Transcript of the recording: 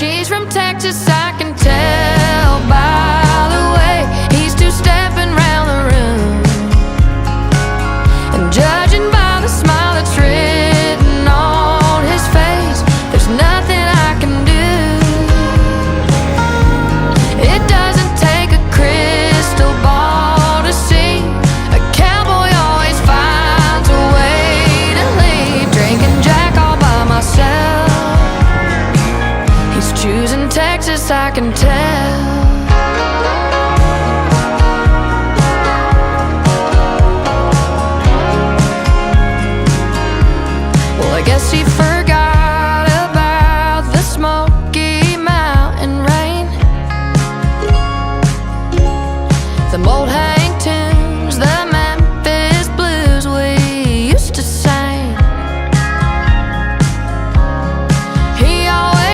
she's from Texas, I can tell by the way he's two-stepping round the room. And judging by the smile that's written on his face, there's nothing I can do. It doesn't take a crystal ball to see a cowboy always finds a way to leave. Drinking Jack all by myself, he's choosing Texas, I can tell.